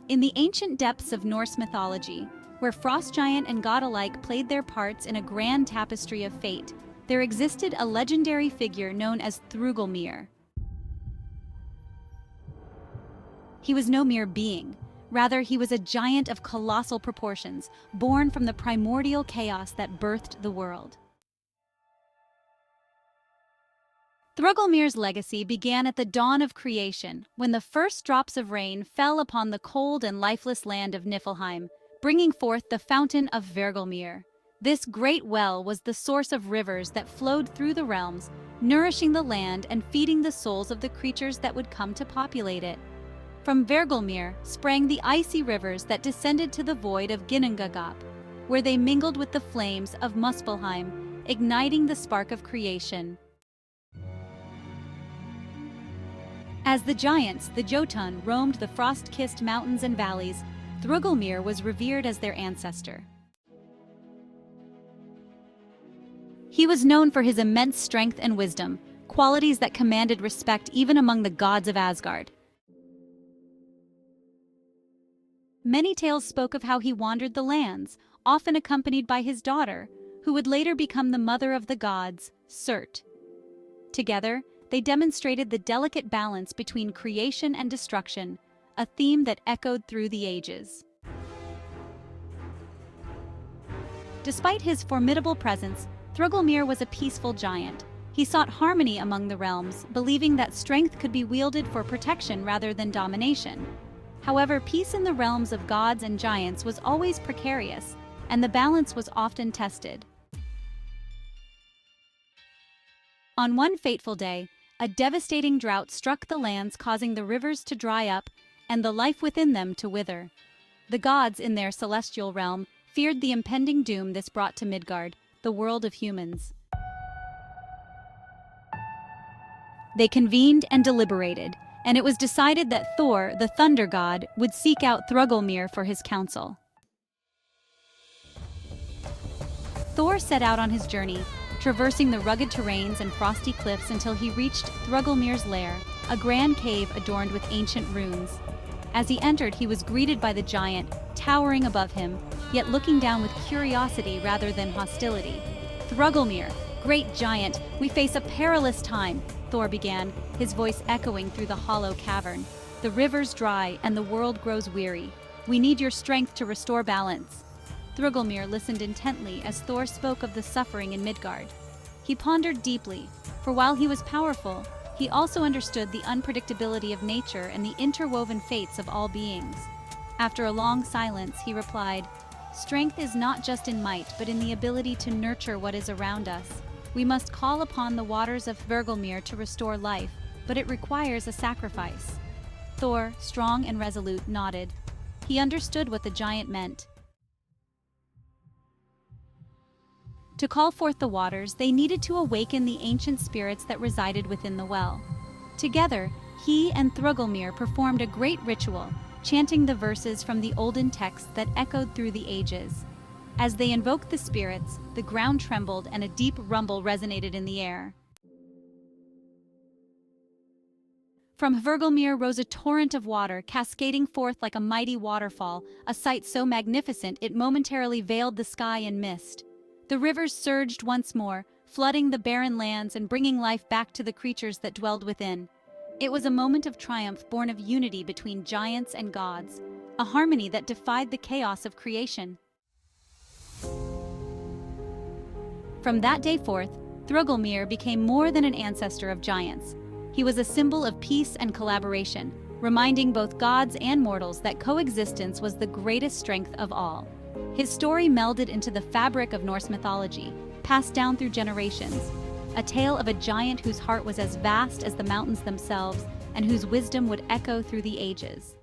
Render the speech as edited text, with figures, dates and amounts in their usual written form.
In the ancient depths of Norse mythology, where frost giant and god alike played their parts in a grand tapestry of fate, there existed a legendary figure known as Thrudgelmir. He was no mere being. Rather, he was a giant of colossal proportions, born from the primordial chaos that birthed the world. Thrudgelmir's legacy began at the dawn of creation, when the first drops of rain fell upon the cold and lifeless land of Niflheim, bringing forth the fountain of Thrudgelmir. This great well was the source of rivers that flowed through the realms, nourishing the land and feeding the souls of the creatures that would come to populate it. From Thrudgelmir sprang the icy rivers that descended to the void of Ginnungagap, where they mingled with the flames of Muspelheim, igniting the spark of creation. As the giants, the Jotun, roamed the frost-kissed mountains and valleys, Thrudgelmir was revered as their ancestor. He was known for his immense strength and wisdom, qualities that commanded respect even among the gods of Asgard. Many tales spoke of how he wandered the lands, often accompanied by his daughter, who would later become the mother of the gods, Surt. Together, they demonstrated the delicate balance between creation and destruction, a theme that echoed through the ages. Despite his formidable presence, Thrudgelmir was a peaceful giant. He sought harmony among the realms, believing that strength could be wielded for protection rather than domination. However, peace in the realms of gods and giants was always precarious, and the balance was often tested. On one fateful day, a devastating drought struck the lands, causing the rivers to dry up and the life within them to wither. The gods, in their celestial realm, feared the impending doom this brought to Midgard, the world of humans. They convened and deliberated, and it was decided that Thor, the thunder god, would seek out Thrudgelmir for his counsel. Thor set out on his journey, traversing the rugged terrains and frosty cliffs until he reached Thrudgelmir's lair, a grand cave adorned with ancient runes. As he entered, he was greeted by the giant, towering above him, yet looking down with curiosity rather than hostility. "Thrudgelmir, great giant, we face a perilous time," Thor began, his voice echoing through the hollow cavern. "The rivers dry and the world grows weary. We need your strength to restore balance." Thrudgelmir listened intently as Thor spoke of the suffering in Midgard. He pondered deeply, for while he was powerful, he also understood the unpredictability of nature and the interwoven fates of all beings. After a long silence, he replied, "Strength is not just in might, but in the ability to nurture what is around us. We must call upon the waters of Thrudgelmir to restore life, but it requires a sacrifice." Thor, strong and resolute, nodded. He understood what the giant meant. To call forth the waters, they needed to awaken the ancient spirits that resided within the well. Together, he and Thrudgelmir performed a great ritual, chanting the verses from the olden texts that echoed through the ages. As they invoked the spirits, the ground trembled and a deep rumble resonated in the air. From Thrudgelmir rose a torrent of water, cascading forth like a mighty waterfall, a sight so magnificent it momentarily veiled the sky in mist. The rivers surged once more, flooding the barren lands and bringing life back to the creatures that dwelled within. It was a moment of triumph born of unity between giants and gods, a harmony that defied the chaos of creation. From that day forth, Thrudgelmir became more than an ancestor of giants. He was a symbol of peace and collaboration, reminding both gods and mortals that coexistence was the greatest strength of all. His story melded into the fabric of Norse mythology, passed down through generations, a tale of a giant whose heart was as vast as the mountains themselves and whose wisdom would echo through the ages.